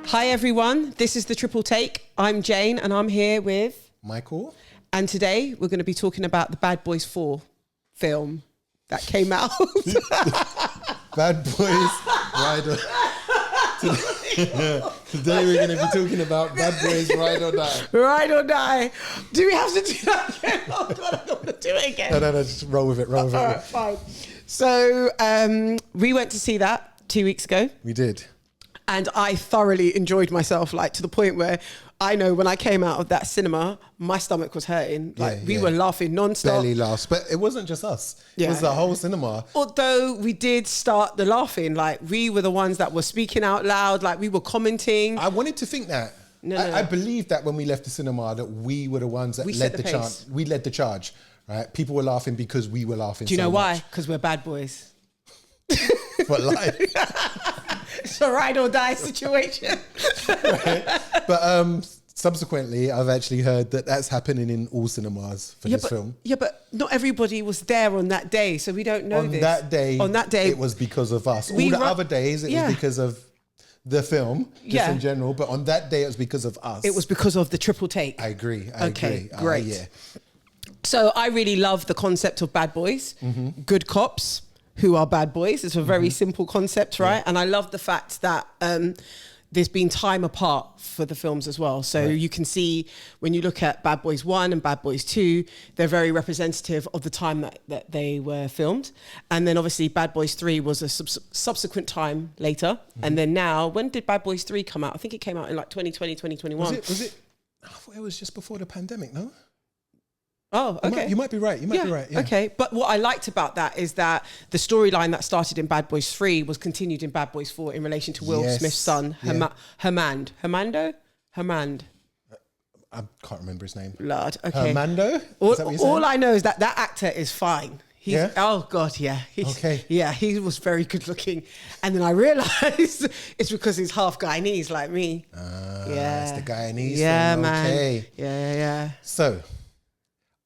Hi everyone, this is the Triple Take. I'm Jane and I'm here with Michael. And today we're going to be talking about the Bad Boys 4 film that came out. Bad Boys Ride or Today we're going to be talking about Bad Boys Ride or Die. Ride or Die. Do we have to do that again? Oh God, I don't want to do it again. No, just roll with it, All right, fine. So we went to see that 2 weeks ago. We did. And I thoroughly enjoyed myself, like to the point where I know when I came out of that cinema, my stomach was hurting. Like we were laughing non-stop. Barely laughs, but it wasn't just us. It was the whole cinema. Although we did start the laughing, like we were the ones that were speaking out loud, like we were commenting. I wanted to think that. I believed that when we left the cinema that we were the ones that led the charge. We led the charge, right? People were laughing because we were laughing. Do you know why? Because we're bad boys. But like, it's a ride or die situation. Right? But subsequently, I've actually heard that that's happening in all cinemas for this film. Yeah, but not everybody was there on that day, so we don't know this. On that day, it was because of us. All the other days, it was because of the film, just in general. But on that day, it was because of us. It was because of the Triple Take. I agree. Okay, great. Yeah. So I really love the concept of bad boys, good cops who are bad boys. It's a very simple concept, right? Yeah. And I love the fact that there's been time apart for the films as well. So you can see when you look at Bad Boys 1 and Bad Boys 2, they're very representative of the time that they were filmed. And then obviously Bad Boys 3 was a subsequent time later. And then now, when did Bad Boys 3 come out? I think it came out in like 2020, 2021. Was it? I thought it was just before the pandemic, no? Oh, okay. You might be right. You might be right. Yeah. Okay. But what I liked about that is that the storyline that started in Bad Boys 3 was continued in Bad Boys 4 in relation to Will Smith's son, Hermand. I can't remember his name. Lord. Okay. Hermando? All I know is that actor is fine. Oh God, yeah. Okay. Yeah, he was very good looking. And then I realized it's because he's half Guyanese like me. It's the Guyanese Yeah, thing. man. Okay. Yeah. So,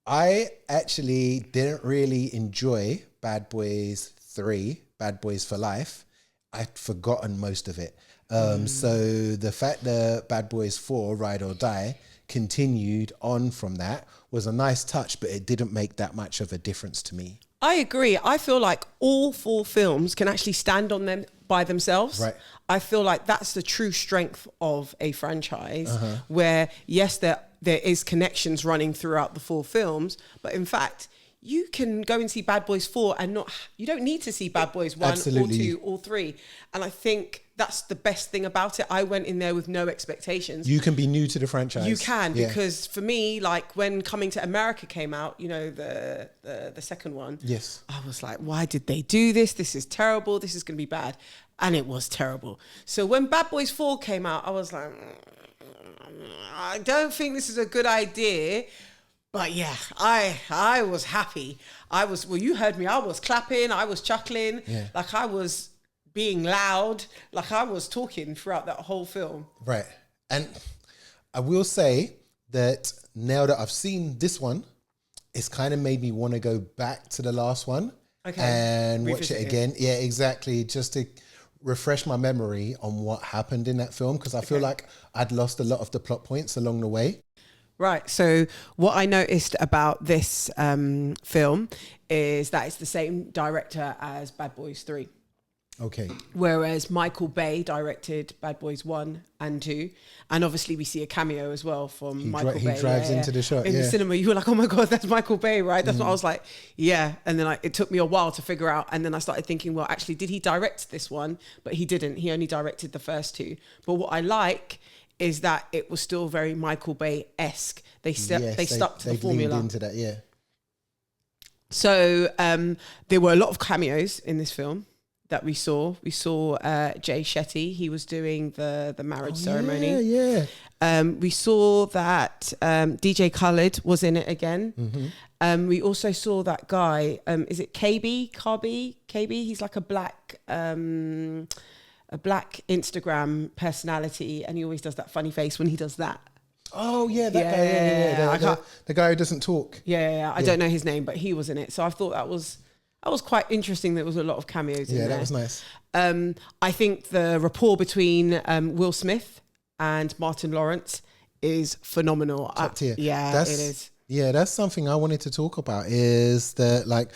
I actually didn't really enjoy Bad Boys 3, Bad Boys for Life. I'd forgotten most of it. So the fact that Bad Boys 4, Ride or Die, continued on from that was a nice touch, but it didn't make that much of a difference to me. I agree. I feel like all 4 films can actually stand on them by themselves. Right. I feel like that's the true strength of a franchise where, yes, there is connections running throughout the 4 films, but in fact, you can go and see Bad Boys 4 and you don't need to see Bad Boys 1 Absolutely. or 2 or 3. And I think that's the best thing about it. I went in there with no expectations. You can be new to the franchise. You can, because for me, like when Coming to America came out, you know, the second one. Yes. I was like, why did they do this? This is terrible. This is going to be bad. And it was terrible. So when Bad Boys 4 came out, I was like, I don't think this is a good idea. But yeah, I was happy. You heard me. I was clapping. I was chuckling. Yeah. Like I was being loud. Like I was talking throughout that whole film. Right. And I will say that now that I've seen this one, it's kind of made me want to go back to the last one and watch it again. Yeah, exactly. Just to refresh my memory on what happened in that film, because I feel like I'd lost a lot of the plot points along the way. Right. So what I noticed about this film is that it's the same director as Bad Boys 3. Okay. Whereas Michael Bay directed Bad Boys 1 and 2. And obviously we see a cameo as well from Michael Bay. He drives into the shot. In the cinema, you were like, oh my God, that's Michael Bay, right? That's what I was like, yeah. And then it took me a while to figure out. And then I started thinking, well, actually, did he direct this one? But he didn't. He only directed the first 2. But what I like is that it was still very Michael Bay-esque. They stuck to the formula. Leaned into that, yeah. So there were a lot of cameos in this film that we saw. We saw Jay Shetty. He was doing the marriage ceremony. Yeah. We saw that DJ Khaled was in it again. We also saw that guy. Is it KB? He's like a black Instagram personality, and he always does that funny face when he does that. Oh yeah, that guy. The guy who doesn't talk. Yeah. I don't know his name, but he was in it. So I thought that was quite interesting. There was a lot of cameos in there. Yeah, that was nice. I think the rapport between Will Smith and Martin Lawrence is phenomenal. Top tier. Yeah, it is. Yeah, that's something I wanted to talk about, is that like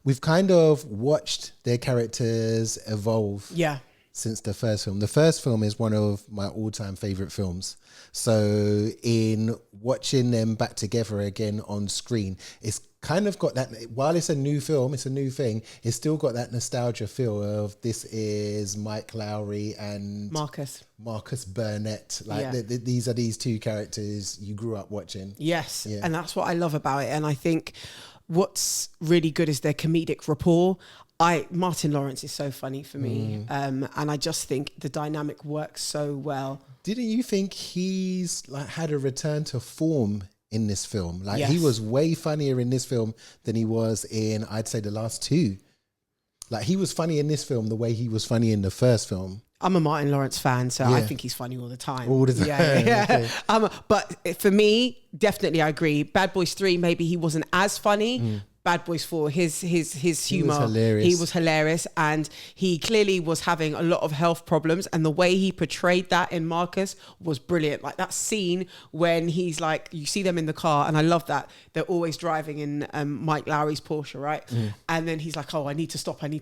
we've kind of watched their characters evolve. Yeah. Since the first film. The first film is one of my all-time favorite films. So in watching them back together again on screen, it's kind of got that, while it's a new film, it's a new thing, it's still got that nostalgia feel of this is Mike Lowrey and Marcus Burnett. Like these are these two characters you grew up watching. Yes. Yeah. And that's what I love about it. And I think what's really good is their comedic rapport. Martin Lawrence is so funny for me. And I just think the dynamic works so well. Didn't you think he's like had a return to form in this film? Like Yes. he was way funnier in this film than he was in, I'd say, the last two. Like he was funny in this film the way he was funny in the first film. I'm a Martin Lawrence fan, so I think he's funny all the time. All the time. Yeah. Okay. But for me, definitely I agree. Bad Boys 3, maybe he wasn't as funny. Bad Boys 4, his humor, he was hilarious, and he clearly was having a lot of health problems, and the way he portrayed that in Marcus was brilliant. Like that scene when he's like, you see them in the car, and I love that they're always driving in Mike Lowry's Porsche, right? And then he's like, oh, I need to stop, and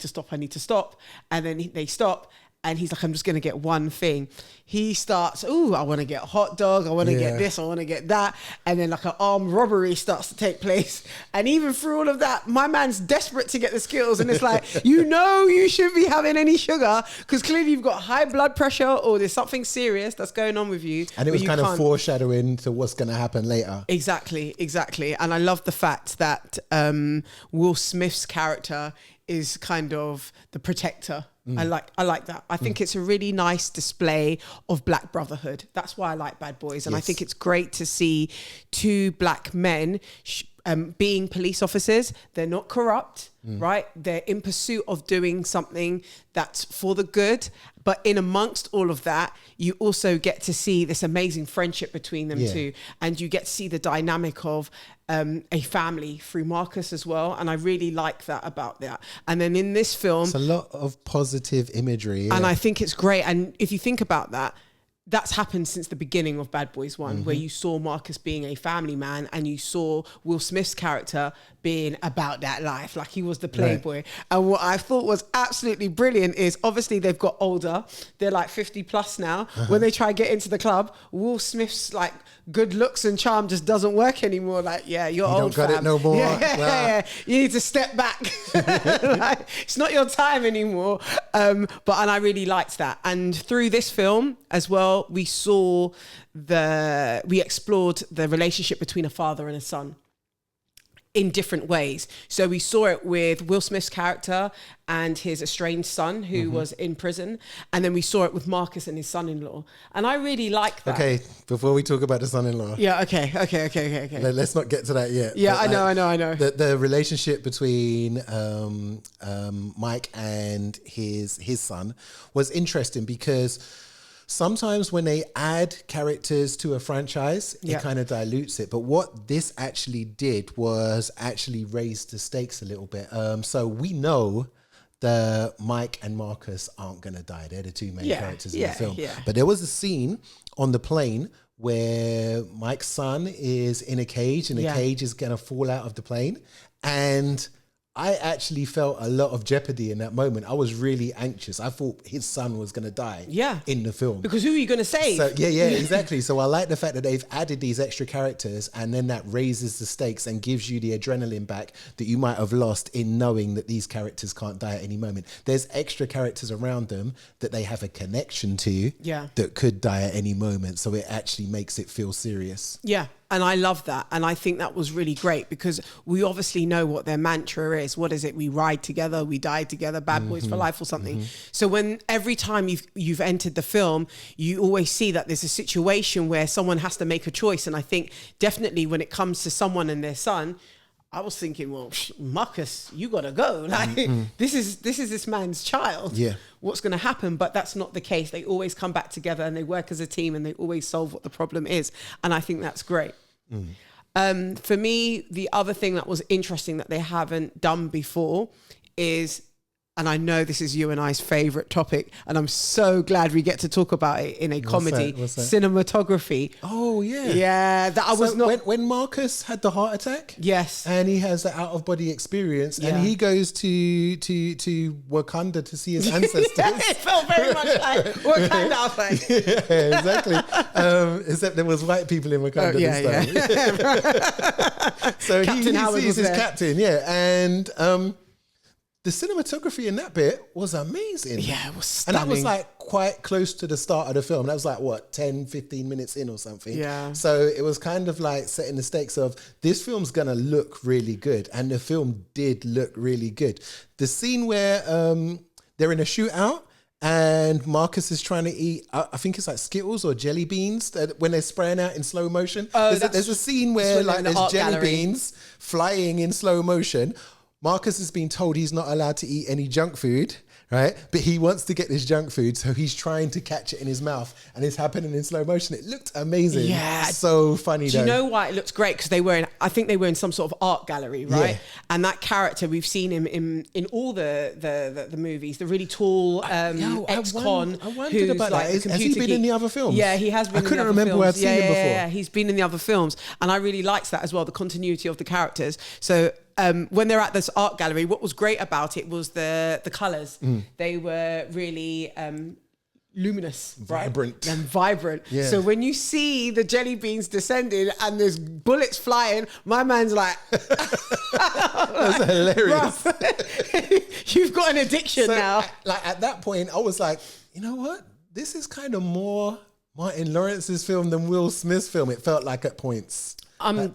then they stop. And he's like, I'm just going to get one thing. He starts, I want to get a hot dog. I want to get this. I want to get that. And then like an armed robbery starts to take place. And even through all of that, my man's desperate to get the skills. And it's like, you shouldn't be having any sugar because clearly you've got high blood pressure or there's something serious that's going on with you. And it was kind of foreshadowing to what's going to happen later. Exactly. And I love the fact that Will Smith's character is kind of the protector. I like that. I think it's a really nice display of black brotherhood. That's why I like Bad Boys. And I think it's great to see two black men being police officers. They're not corrupt, right? They're in pursuit of doing something that's for the good. But in amongst all of that, you also get to see this amazing friendship between them two. And you get to see the dynamic of a family through Marcus as well. And I really like that about that. And then in this film... It's a lot of positive imagery. Yeah. And I think it's great. And if you think about that, that's happened since the beginning of Bad Boys 1, where you saw Marcus being a family man and you saw Will Smith's character being about that life. Like he was the playboy. Right. And what I thought was absolutely brilliant is obviously they've got older. They're like 50 plus now. When they try to get into the club, Will Smith's like good looks and charm just doesn't work anymore. Like, you're old, don't got it no more. Yeah. You need to step back. Like, it's not your time anymore. And I really liked that. And through this film as well, we explored the relationship between a father and a son in different ways. So we saw it with Will Smith's character and his estranged son who was in prison. And then we saw it with Marcus and his son-in-law. And I really like that. Okay, before we talk about the son-in-law. Yeah, okay. Let's not get to that yet. Yeah, I know. The relationship between Mike and his son was interesting because sometimes when they add characters to a franchise, it kind of dilutes it. But what this actually did was actually raise the stakes a little bit. So we know that Mike and Marcus aren't going to die. They're the two main characters in the film. Yeah. But there was a scene on the plane where Mike's son is in a cage and the cage is going to fall out of the plane. And I actually felt a lot of jeopardy in that moment. I was really anxious. I thought his son was going to die in the film. Because who are you going to save? So, exactly. So I like the fact that they've added these extra characters and then that raises the stakes and gives you the adrenaline back that you might have lost in knowing that these characters can't die at any moment. There's extra characters around them that they have a connection to that could die at any moment. So it actually makes it feel serious. Yeah. And I love that. And I think that was really great because we obviously know what their mantra is. What is it? We ride together, we die together, Bad Boys for life or something. So when every time you've entered the film, you always see that there's a situation where someone has to make a choice. And I think definitely when it comes to someone and their son, I was thinking, well, Marcus, you got to go. Like, this is this man's child. Yeah. What's going to happen? But that's not the case. They always come back together and they work as a team and they always solve what the problem is. And I think that's great. For me, the other thing that was interesting that they haven't done before is and I know this is you and I's favorite topic, and I'm so glad we get to talk about it in a comedy. What's that? Cinematography. Oh yeah. Yeah, that I was So not. when Marcus had the heart attack. Yes. And he has the out of body experience, Yeah. and he goes to Wakanda to see his ancestors. It felt very much like Wakanda. I was like, Yeah, exactly. Except there was white people in Wakanda this time. So Captain he Howard sees was his there. captain, yeah, and the cinematography in that bit was amazing. yeah, it was And stunning. that was like quite close to the start of the film. That was like what, 10, 15 minutes in or something. Yeah. So it was kind of like setting the stakes of this film's gonna look really good. And the film did look really good. The scene where they're in a shootout and Marcus is trying to eat, I think it's like Skittles or jelly beans when they're spraying out in slow motion. Oh, There's a scene where when they're like in the there's art jelly gallery. beans flying in slow motion. Marcus has been told he's not allowed to eat any junk food, right? But he wants to get this junk food, so he's trying to catch it in his mouth, and it's happening in slow motion. It looked amazing. Yeah. So funny Do though. you know why it looks great? Because I think they were in some sort of art gallery, right? Yeah. And that character, we've seen him in all the movies. The really tall ex-con. I wondered who's about like that. the Has he computer been geek. in the other films? Yeah, he has been. I in the couldn't other remember films. where I'd seen him before. Yeah, he's been in the other films, and I really liked that as well. The continuity of the characters. So. When they're at this art gallery, what was great about it was the colours. They were really luminous, Vibrant. right? And vibrant. Yeah. So when you see the jelly beans descending and there's bullets flying, my man's like, That's hilarious. "Bruh, you've got an addiction So, now." at that point, I was like, you know what? This is kind of more Martin Lawrence's film than Will Smith's film. It felt like at points. I'm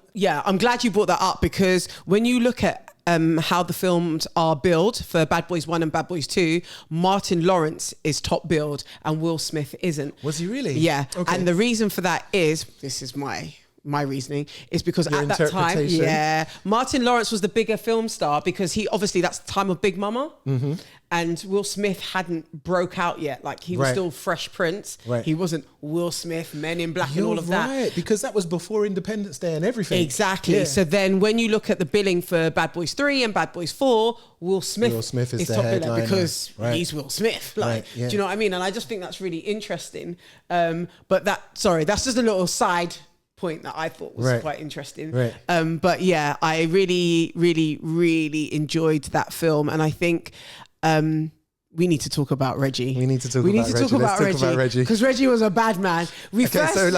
glad you brought that up, because when you look at how the films are billed for Bad Boys 1 and Bad Boys 2, Martin Lawrence is top billed and Will Smith isn't. Was he really? Yeah. Okay. And the reason for that is, this is my reasoning, is because Your at that time, interpretation. Martin Lawrence was the bigger film star, because he obviously, that's the time of Big Mama. Mm-hmm. And Will Smith hadn't broke out yet. Like, he was Right. still Fresh Prince. Right. He wasn't Will Smith, Men in Black, and You're all of that. right, because that was before Independence Day and everything. Exactly. Yeah. So then when you look at the billing for Bad Boys 3 and Bad Boys 4, Will Smith is the top biller headliner. because Right. he's Will Smith. Like, Right, yeah. do you know what I mean? And I just think that's really interesting. But that's just a little side point that I thought was Right. quite interesting. Right. But yeah, I really, really, really enjoyed that film. And I think, we need to talk about Reggie. We need to talk We need about to Reggie. talk Let's about talk about Reggie. because Reggie was a bad man. Okay, so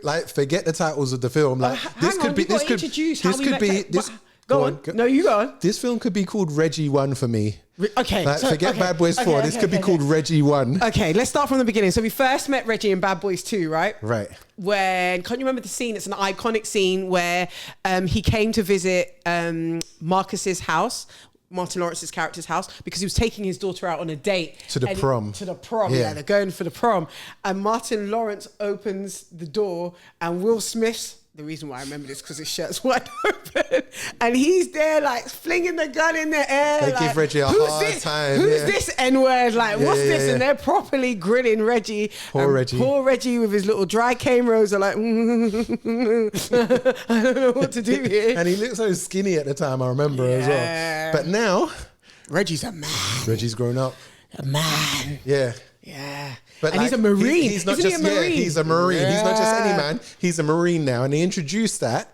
like forget the titles of the film. Like hang on, you've got to introduce how we met this. Go on. No, you go on. This film could be called Reggie 1 for me. Okay. Like, so- forget okay, Bad Boys 4. okay, This okay, could be okay, called okay. Reggie 1. Okay, let's start from the beginning. So we first met Reggie in Bad Boys 2, right? Right. When, can't you remember the scene? It's an iconic scene where he came to visit Marcus's house, Martin Lawrence's character's house, because he was taking his daughter out on a date. To the prom. To the prom, Yeah. yeah, they're going for the prom. And Martin Lawrence opens the door, and Will Smith's, the reason why I remember this because his shirt's wide open, and he's there like flinging the gun in the air. They like, give Reggie a "Who's hard this? time, Who's yeah. this N-word? Like, what's yeah, this?" yeah. And they're properly grilling Reggie. Poor And Reggie. Poor Reggie with his little dry cane rose are like, I don't know what to do here. And he looked so skinny at the time, I remember as well. Yeah. But now, Reggie's a man. Reggie's grown up. A man. Yeah. Yeah. But and like, he's a Marine. He's not Isn't just he a Marine? he's a Marine. He's not just any Yeah. man. He's a Marine now, and they introduced that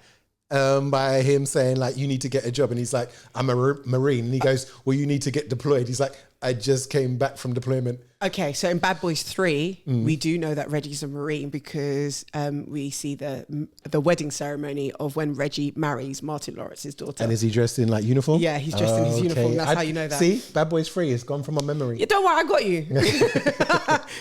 by him saying like, "You need to get a job," and he's like, "I'm a Marine," and he goes, "Well, you need to get deployed." He's like, "I just came back from deployment." Okay, so in Bad Boys 3, we do know that Reggie's a Marine because we see the wedding ceremony of when Reggie marries Martin Lawrence's daughter. And is he dressed in like uniform? Yeah, he's dressed in his uniform. That's how you know that. See, Bad Boys 3 is gone from my memory. Yeah, don't worry, I got you.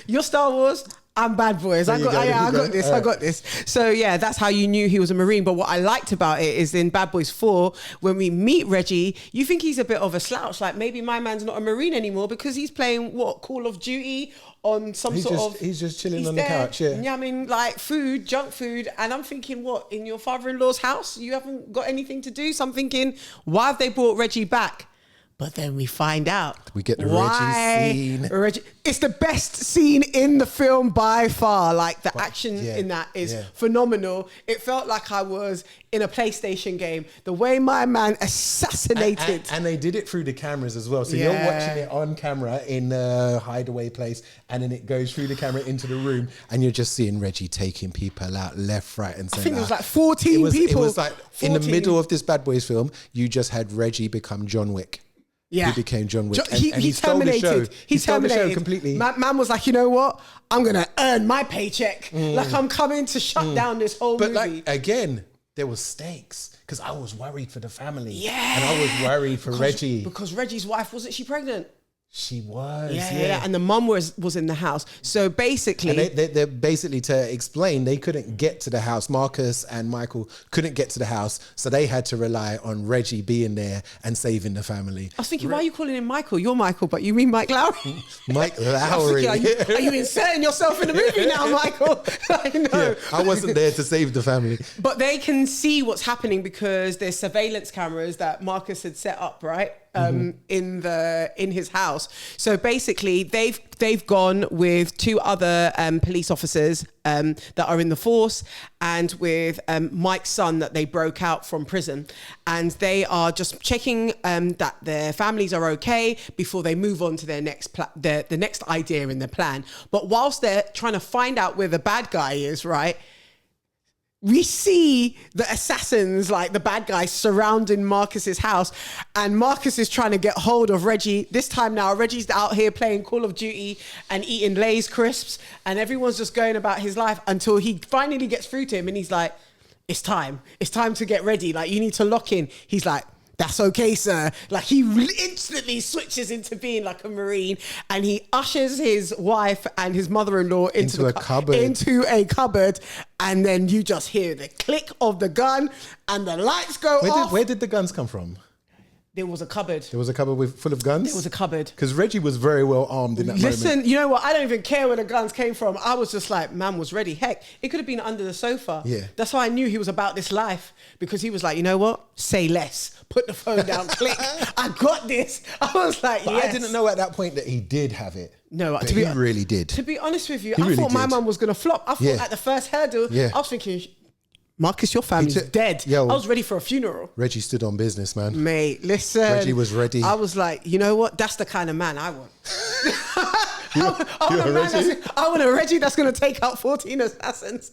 You're Star Wars, I'm Bad Boys. I There you got, go, yeah, there I you got go. this. All I right. got this. So yeah, that's how you knew he was a Marine. But what I liked about it is in Bad Boys 4, when we meet Reggie, you think he's a bit of a slouch. Like maybe my man's not a Marine anymore because he's playing what, Call of Duty on some He's sort just- of. he's just chilling on the there, couch, yeah. Yamming like food, junk food, and I'm thinking, what, in your father-in-law's house? You haven't got anything to do. So I'm thinking, why have they brought Reggie back? But then we find out. We get the why Reggie scene. It's the best scene in the film by far. Like the action in that is phenomenal. It felt like I was in a PlayStation game. The way my man assassinated. And they did it through the cameras as well. So you're watching it on camera in a hideaway place, and then it goes through the camera into the room, and you're just seeing Reggie taking people out left, right, and centre. I think it was like 14 people. It was like 14. In the middle of this Bad Boys film, you just had Reggie become John Wick. Yeah. He became John Wick. He stole the show. He stole the terminated show completely. Man was like, you know what? I'm going to earn my paycheck. Like I'm coming to shut down this whole movie. But like, again, there was stakes because I was worried for the family. Yeah. And I was worried for Reggie. Because Reggie's wife, wasn't she pregnant? She was, and the mum was in the house. So basically, and they basically, to explain, they couldn't get to the house. Marcus and Michael couldn't get to the house, so they had to rely on Reggie being there and saving the family. I was thinking, why are you calling him Michael? You're Michael, but you mean Mike Lowry? Mike Lowry. Are you inserting yourself in the movie now, Michael? I wasn't there to save the family. But they can see what's happening because there's surveillance cameras that Marcus had set up, right? In his house. So basically they've gone with two other police officers that are in the force, and with Mike's son that they broke out from prison, and they are just checking that their families are okay before they move on to their next the next idea in their plan. But whilst they're trying to find out where the bad guy is, right, we see the assassins, like the bad guys, surrounding Marcus's house, and Marcus is trying to get hold of Reggie. This time now, Reggie's out here playing Call of Duty and eating Lay's crisps, and everyone's just going about his life until he finally gets through to him, and he's like, it's time to get ready. Like, you need to lock in. He's like, that's okay, sir. Like, he instantly switches into being like a Marine, and he ushers his wife and his mother-in-law into a cupboard, and then you just hear the click of the gun and the lights go off. Where did the guns come from? There was a cupboard. There was a cupboard full of guns? There was a cupboard. Because Reggie was very well armed in that moment. Listen, you know what? I don't even care where the guns came from. I was just like, man was ready. Heck, it could have been under the sofa. Yeah. That's how I knew he was about this life, because he was like, you know what? Say less. Put the phone down. Click. I got this. I was like, but yes. I didn't know at that point that he did have it. No, but he really did. To be honest with you, I really thought my mum was going to flop. I thought at the first hurdle, I was thinking, Marcus, your family's dead. I was ready for a funeral. Reggie stood on business, man. Mate, listen. Reggie was ready. I was like, you know what? That's the kind of man I want. I want a Reggie that's going to take out 14 assassins.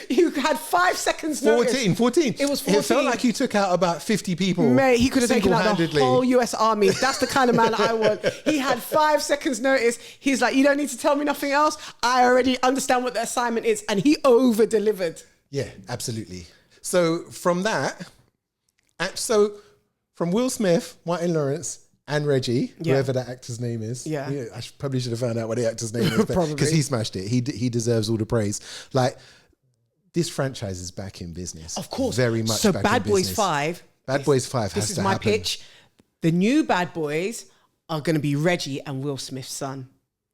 You had 5 seconds notice. 14. It was 14. It felt like you took out about 50 people. Mate, he could have taken out the whole US Army. That's the kind of man I want. He had 5 seconds notice. He's like, you don't need to tell me nothing else. I already understand what the assignment is. And he over-delivered. Yeah, absolutely. So from that, from Will Smith, Martin Lawrence, and Reggie, whoever that actor's name is. Yeah. I probably should have found out what the actor's name is. Probably. Because he smashed it. He deserves all the praise. Like, this franchise is back in business. Of course. Very much so back Bad in Boys business. 5. Bad Boys 5 has to happen. This is my pitch. The new Bad Boys are going to be Reggie and Will Smith's son.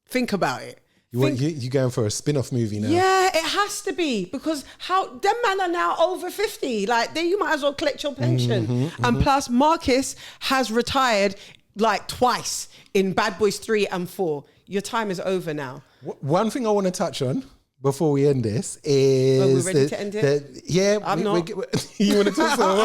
Think about it. You going for a spin-off movie now? Yeah, it has to be, because them men are now over 50. Like, you might as well collect your pension. And plus, Marcus has retired like twice in Bad Boys 3 and 4. Your time is over now. One thing I want to touch on before we end this is... Are we ready to end it? I'm not. You want to talk some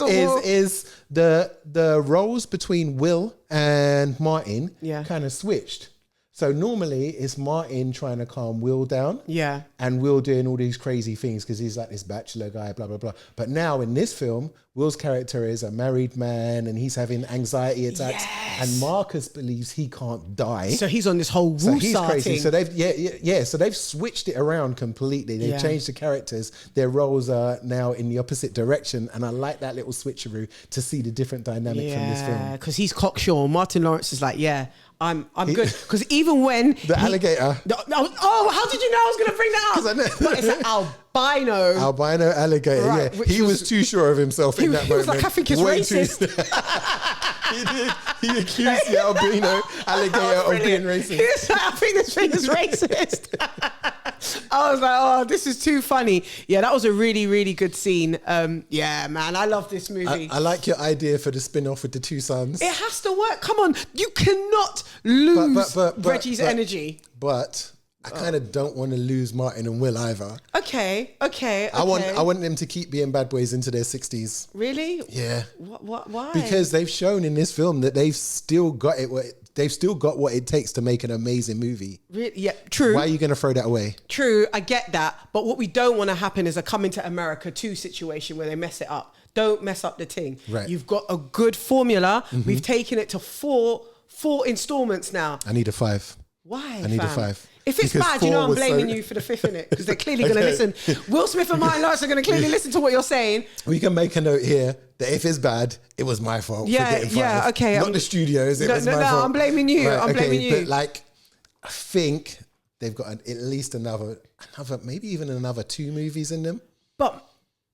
more? Is the roles between Will and Martin kind of switched. So normally it's Martin trying to calm Will down. Yeah. And Will doing all these crazy things because he's like this bachelor guy, blah, blah, blah. But now in this film, Will's character is a married man and he's having anxiety attacks. Yes. And Marcus believes he can't die. So he's on this whole so he's crazy. So they've So they've switched it around completely. They've changed the characters. Their roles are now in the opposite direction. And I like that little switcheroo to see the different dynamic from this film. Yeah, because he's cocksure. Martin Lawrence is like, I'm good. Because even when... The alligator. How did you know I was going to bring that up? But it's an albino. Albino alligator, right, yeah. He was too sure of himself in that moment. He was like, I think it's racist. He accused the albino alligator of being racist. He was like, I think this thing is racist. I was like, oh, this is too funny. Yeah, that was a really, really good scene. Yeah, man, I love this movie. I like your idea for the spin-off with the two sons. It has to work. Come on, you cannot lose Reggie's energy. But I kind of don't want to lose Martin and Will either. Okay. I want them to keep being bad boys into their 60s. Really? Yeah. Why? Because they've shown in this film that they've still got it. They've still got what it takes to make an amazing movie. Really? Yeah, true. Why are you going to throw that away? True, I get that. But what we don't want to happen is a Coming to America 2 situation where they mess it up. Don't mess up the thing. Right. You've got a good formula. We've taken it to four installments now. I need a 5. Why? I need a fam? 5. If it's Because bad, you know 4 I'm was blaming you for the 5th in it because they're clearly going to listen. Will Smith and Martin Lawrence are going to clearly listen to what you're saying. We can make a note here that if it's bad, it was my fault. Yeah, for getting 5. yeah, okay. Not the studios. It was my fault. No, I'm blaming you. Right, I'm blaming you. But like, I think they've got at least another, maybe even another 2 movies in them. But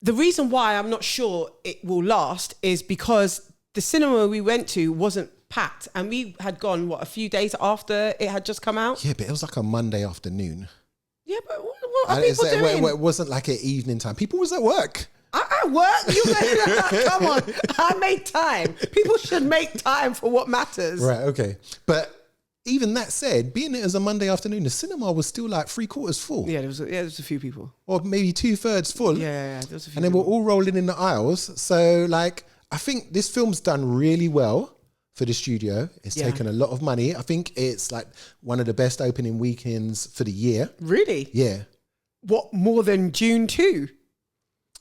the reason why I'm not sure it will last is because the cinema we went to wasn't packed, and we had gone a few days after it had just come out. Yeah, but it was like a Monday afternoon. Yeah, but what are people doing? It wasn't like an evening time. People was at work. I work. Come on, I made time. People should make time for what matters. Right. Okay. But even that said, being it as a Monday afternoon, the cinema was still like 3/4 full. Yeah, there was a few people, or maybe 2/3 full. Yeah, there was a few. And then we're all rolling in the aisles. So like, I think this film's done really well for the studio. It's taken a lot of money. I think it's like one of the best opening weekends for the year. Really? Yeah. What, more than June 2?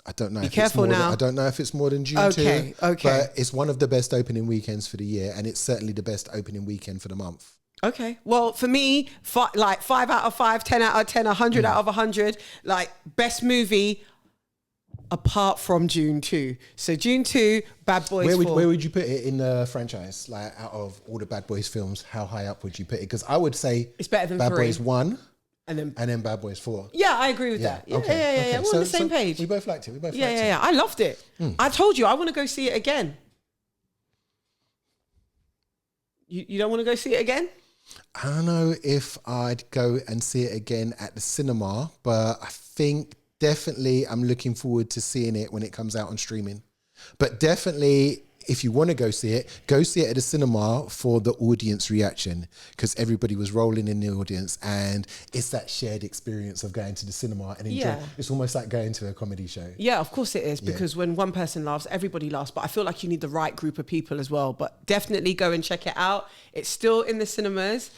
I don't know. Be careful now. I don't know if it's more than June 2. Okay. But it's one of the best opening weekends for the year, and it's certainly the best opening weekend for the month. Okay. Well, for me, 5 out of 5, 10 out of 10, 100 out of 100. Like, best movie apart from June 2. So June 2, Bad Boys 4. Where would you put it in the franchise? Like, out of all the Bad Boys films, how high up would you put it? Because I would say it's better than Bad 3. Boys 1 and then Bad Boys 4. Yeah, I agree with that. Yeah, okay. We're on the same page. We both liked it. Yeah. I loved it. I told you I want to go see it again. You don't want to go see it again? I don't know if I'd go and see it again at the cinema, but I think definitely I'm looking forward to seeing it when it comes out on streaming. But definitely, if you want to go see it at the cinema for the audience reaction, because everybody was rolling in the audience, and it's that shared experience of going to the cinema and enjoy. Yeah. It's almost like going to a comedy show. Yeah, of course it is, because when one person laughs, everybody laughs. But I feel like you need the right group of people as well. But definitely go and check it out. It's still in the cinemas.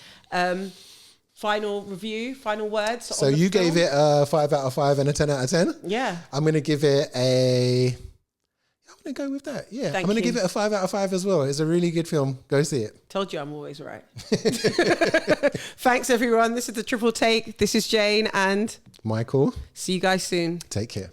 Final review, final words. So you gave it a 5 out of 5 and a 10 out of 10? Yeah. I'm going to give it I'm going to go with that. Yeah. I'm going to give it a 5 out of 5 as well. It's a really good film. Go see it. Told you I'm always right. Thanks, everyone. This is The Triple Take. This is Jane and Michael. See you guys soon. Take care.